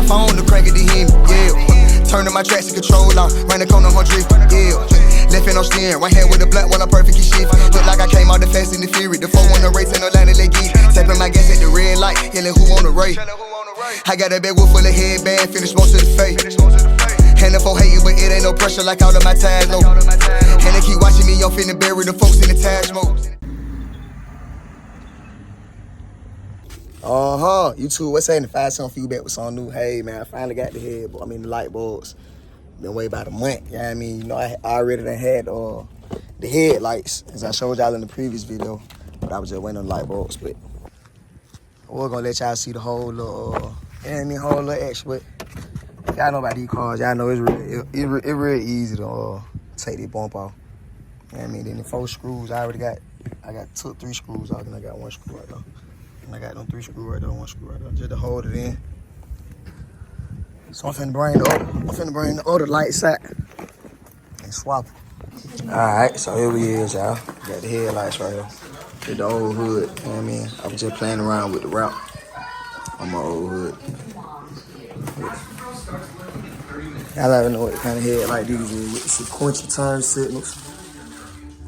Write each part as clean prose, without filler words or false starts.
my phone to crank it to him, yeah. Turning my tracks to control off, ran the corner on drift, yeah. Left hand on steering, right hand with the black while I'm perfectly shit. Look like I came out the Fast and the Fury. The 4 on the race and the line of leg geek. Tapping my gas at the red light, yelling who on the race. I got a bag full of headband, finish most of the face. And if I hate you, but it ain't no pressure like all of my ties, no. And they keep watching me, yo, finna bury the folks in the tag smoke. YouTube, what's saying? 5 cent feedback with something new. Hey, man, I finally got the the light bulbs. Been waiting about a month, you know what I mean? You know, I already done had the headlights, as I showed y'all in the previous video, but I was just waiting on the light bulbs, but we're gonna let y'all see the whole little, whole little extra, but y'all know about these cars, y'all know it's really easy to take this bump off. You know what I mean? Then the 4 screws, I took 3 screws out, and I got 1 screw right there. And I got them 3 screws right there, 1 screw right there, just to hold it in. So I'm finna bring the other lights out and swap them. Alright, so here we is, y'all. Got the headlights right here. With the old hood, you know what I mean? I was just playing around with the route on my old hood. Y'all let me know what kind of headlight these is with the sequential turn signals.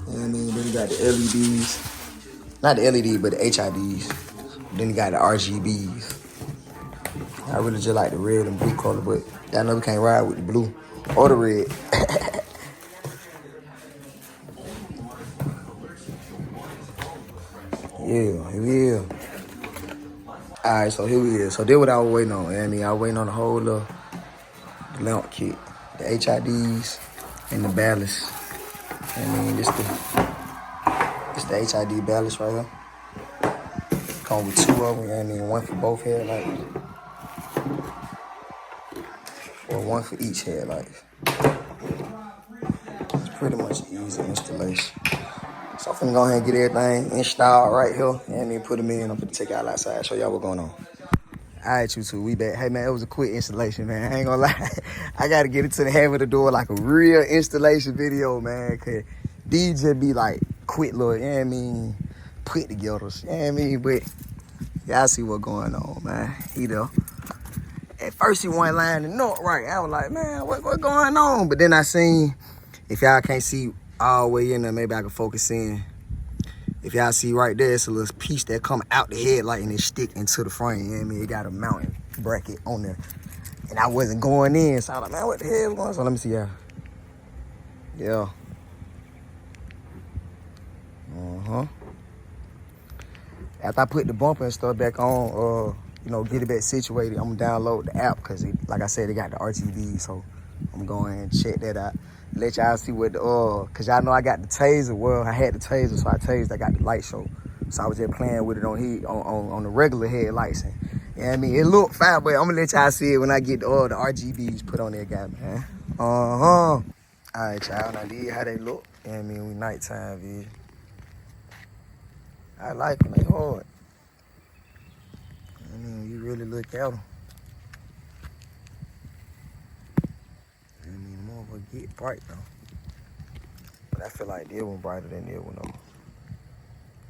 You know what I mean? Then you got the LEDs. Not the LEDs, but the HIDs. Then you got the RGBs. I really just like the red and blue color, but y'all know we can't ride with the blue or the red. Yeah. Alright, so here we is. So this what I was waiting on. You know what I mean? I was waiting on the whole lamp kit. The HIDs and the ballast. You know what I mean? This the HID ballast right here. Come with 2 of them, you know what I mean? 1 for both headlights. Or 1 for each headlight. It's pretty much easy installation. So I'm finna go ahead and get everything installed right here. You know what I mean? Put them in. I'm finna take y'all outside, show y'all what's going on. Alright, YouTube, we back. Hey, man, it was a quick installation, man. I ain't gonna lie. I gotta get into the habit of doing like a real installation video, man. Cause these just be like quick little, you know what I mean? Put togethers, you know what I mean? But y'all see what's going on, man. He there. At first he wasn't lining up right. I was like, man, what going on? But then I seen, if y'all can't see all the way in there, maybe I can focus in. If y'all see right there, it's a little piece that come out the headlight and it stick into the frame. You know what I mean? It got a mounting bracket on there. And I wasn't going in, so I was like, man, what the hell is going on? So let me see y'all. Yeah. After I put the bumper and stuff back on, you know, get it back situated, I'm gonna download the app because, like I said, it got the RGB, so I'm going and check that out. Let y'all see what cause y'all know I got the taser. Well, I had the taser, so I got the light show. So I was just playing with it on the regular headlights. And, you know what I mean? It looked fine, but I'm gonna let y'all see it when I get the RGBs put on there, guy, man. All right, y'all, now these how they look. You know what I mean? We nighttime vision. I like them, they hard. I mean, you really look at them. I mean, the motherfucker get bright though. But I feel like this one brighter than this one though.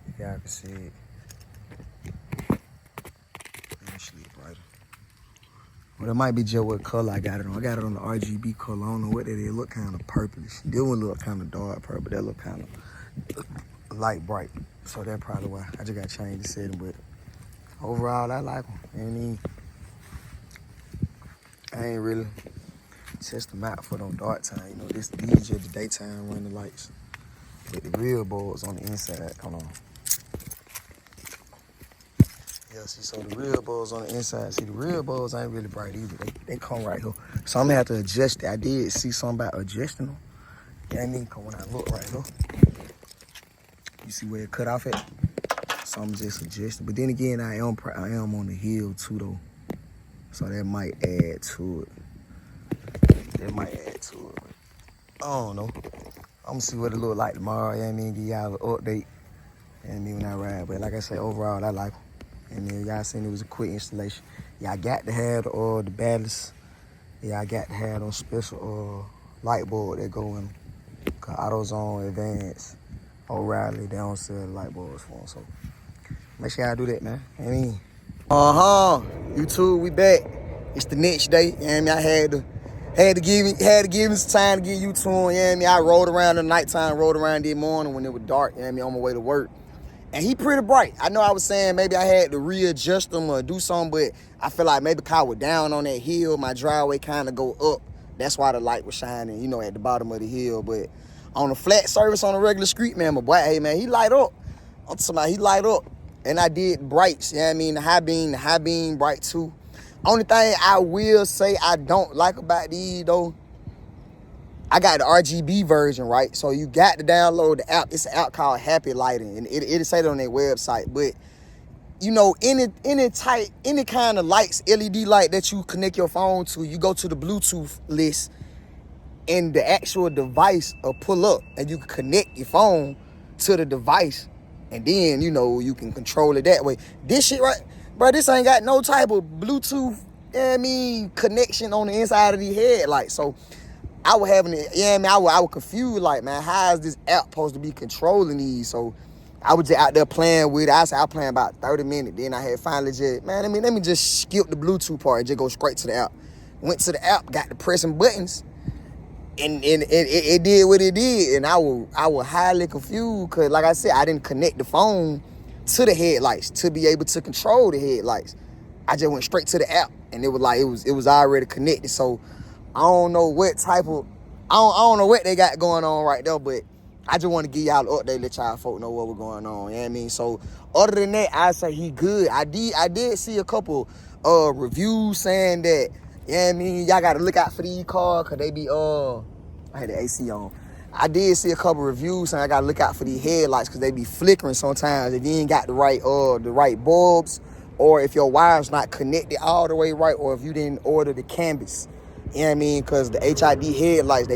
If y'all can see it. Actually brighter. But it might be just what color I got it on. I got it on the RGB color. I don't know what that is. It look kind of purplish. This one look kind of dark purple. That look kind of light bright. So that's probably why. I just got to change the setting, but overall, I like them. I ain't really test them out for no dark time. You know, these just the daytime running lights. But the real bulbs on the inside. Hold on. Yeah, see, so the real bulbs on the inside. See, the real bulbs ain't really bright either. They come right here. So I'm gonna have to adjust it. I did see something about adjusting them. Yeah, I mean, when I look right here. You see where it cut off at? So I'm just adjusting. But then again, I am on the hill too though. So that might add to it. I don't know. I'm gonna see what it look like tomorrow. You know what I mean? Give y'all an update. You know what I mean? When I ride. But like I said, overall, I like them. And then y'all seen it was a quick installation. Y'all got to have the ballast. Y'all got to have those special light bulb that go in. Cause AutoZone, Advance, O'Reilly, they don't sell light bulbs for them. So make sure y'all do that, man. I mean, YouTube, we back. It's the next day, you know what I mean? I had to give me some time to get you to him, you know what I mean? I rode around in the nighttime, rode around the morning when it was dark, you know what I mean, on my way to work. And he pretty bright. I know I was saying maybe I had to readjust him or do something, but I feel like maybe because I was down on that hill, my driveway kind of go up. That's why the light was shining, you know, at the bottom of the hill. But on the flat surface, on a regular street, man, my boy, hey, man, he light up. I'm talking about he light up. And I did brights, you know what I mean? The high beam bright too. Only thing I will say I don't like about these, though, I got the RGB version, right? So you got to download the app. It's an app called Happy Lighting, and it'll say it on their website. But you know, any kind of lights, LED light that you connect your phone to, you go to the Bluetooth list, and the actual device will pull up, and you can connect your phone to the device, and then you know you can control it that way. This shit, right, bro? This ain't got no type of Bluetooth, you know what I mean, connection on the inside of the headlight. So I was having it, yeah, man, I was confused, like, man, how is this app supposed to be controlling these? So I was just out there playing with it. I was playing about 30 minutes. Then I had finally just, man, let me just skip the Bluetooth part and just go straight to the app. Went to the app, got to pressing buttons, and it did what it did. And I was highly confused because, like I said, I didn't connect the phone to the headlights to be able to control the headlights. I just went straight to the app, and it was like it was already connected. So I don't know what type of, I don't know what they got going on right there, but I just want to give y'all an update, let y'all folk know what was going on, you know what I mean? So other than that, I say he good. I did see a couple reviews saying that, you know what I mean, y'all got to look out for these cars because they be, I had the AC on. I did see a couple reviews saying I got to look out for these headlights because they be flickering sometimes if you ain't got the right bulbs, or if your wire's not connected all the way right, or if you didn't order the canvas. You know what I mean? Because the HID headlights,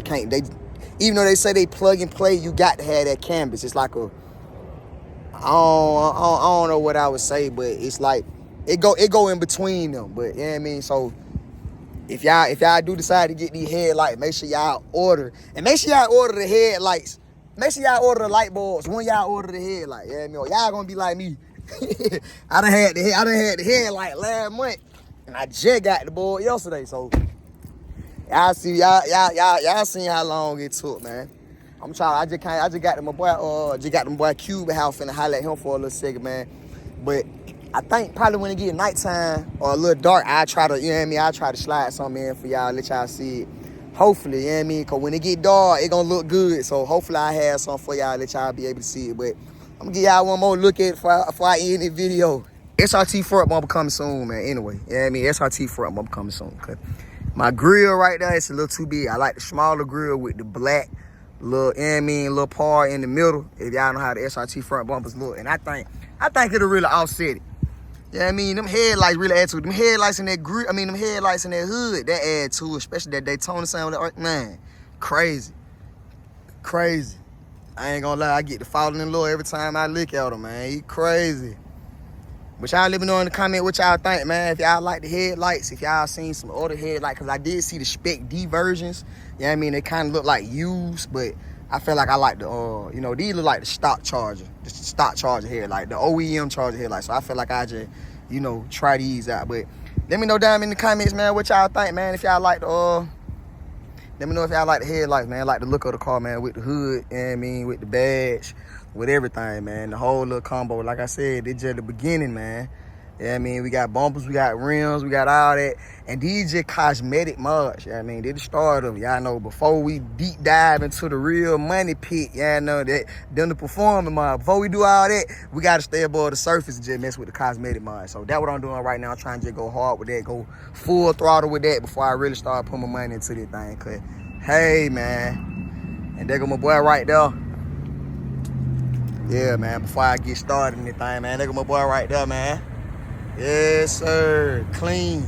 even though they say they plug and play, you got to have that canvas. It's like I don't know what I would say, but it's like, it go in between them. But, you know what I mean? So, if y'all do decide to get these headlights, make sure y'all order. And make sure y'all order the headlights. Make sure y'all order the light bulbs when y'all order the headlight. You know what I mean? Or y'all gonna be like me. I done had the headlight last month, and I just got the board yesterday, so y'all seen how long it took, man. I just got my boy Cube house finna holler at him for a little second, man. But I think probably when it get nighttime or a little dark, I try to, you know what I mean, I try to slide something in for y'all, let y'all see it. Hopefully, you know what I mean, cause when it get dark, it gonna look good. So hopefully I have something for y'all, let y'all be able to see it. But I'm gonna give y'all one more look at it before I end the video. SRT front bumper coming soon, man. Anyway, you know what I mean, SRT front bumper coming soon. Cause my grill right there, it's a little too big. I like the smaller grill with the black little, you know what I mean, little part in the middle. If y'all know how the SRT front bumpers look. And I think it'll really offset it. You know what I mean? Them headlights really add to it. Them headlights in that grill, them headlights in that hood, that add to it. Especially that Daytona sound with that, man, crazy. Crazy. I ain't gonna lie, I get to falling in love every time I look at them, man. He crazy. But y'all let me know in the comment what y'all think, man. If y'all like the headlights, if y'all seen some other headlights, because I did see the Spec D versions. You know what I mean? They kind of look like used, but I feel like I like the, you know, these look like the stock charger. The stock charger headlight, the OEM charger headlight. So I feel like I just, you know, try these out. But let me know down in the comments, man, what y'all think, man. If y'all like the, let me know if y'all like the headlights, man. Like the look of the car, man, with the hood, you know what I mean, with the badge, with everything, man. The whole little combo. Like I said, it's just the beginning, man. You know what I mean? We got bumpers, we got rims, we got all that. And these just cosmetic mods, you know what I mean? They the start of them. Y'all know, before we deep dive into the real money pit, y'all know that them the performing mod. Before we do all that, we got to stay above the surface and just mess with the cosmetic mod. So that's what I'm doing right now. I'm trying to just go hard with that, go full throttle with that before I really start putting my money into this thing. Cause, hey, man. And there go my boy right there. Yeah, man, before I get started in this thing, man, there go my boy right there, man. Yes, sir. Clean.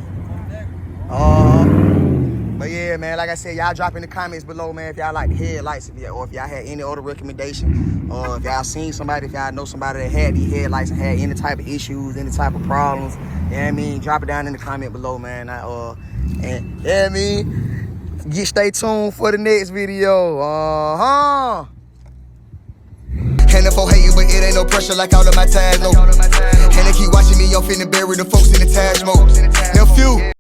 But yeah, man, like I said, y'all drop in the comments below, man, if y'all like the headlights, or if y'all had any other recommendation, or if y'all seen somebody, if y'all know somebody that had these headlights and had any type of issues, any type of problems, you know what I mean? Drop it down in the comment below, man. And, you know what I mean? Stay tuned for the next video. And if I'm hating, but it ain't no pressure like all of my tags, no. And they keep watching me, I'm finna bury the folks in the Taj mode. Now, few.